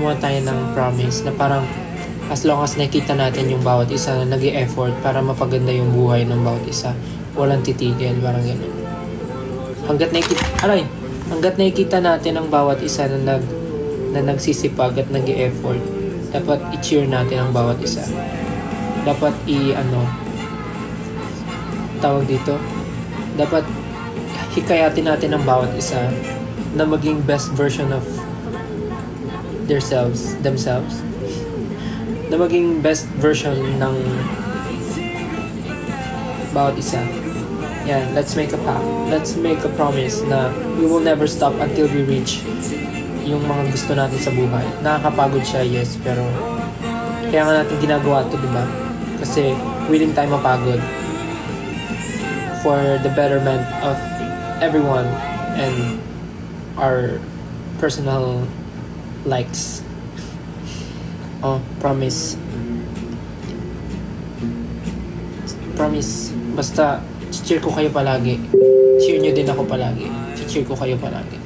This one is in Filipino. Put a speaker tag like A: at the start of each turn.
A: gumawa tayo ng promise na parang as long as nakita natin yung bawat isa na nag-e-effort para mapaganda yung buhay ng bawat isa, walang titigil, parang gano'n. Hanggat nakikita natin ang bawat isa na nagsisipag at nag-e-effort, dapat i-cheer natin ang bawat isa. Dapat dapat hikayatin natin ang bawat isa na maging best version of themselves, na maging best version ng bawat isa. Yan, let's make a pact. Let's make a promise na we will never stop until we reach yung mga gusto natin sa buhay. Nakakapagod siya, yes, pero kaya nga natin ginagawa ito, diba? Kasi willing tayo mapagod for the betterment of everyone and our personal likes. Promise. Basta cheer ko kayo palagi. Cheer nyo din ako palagi. Cheer ko kayo palagi.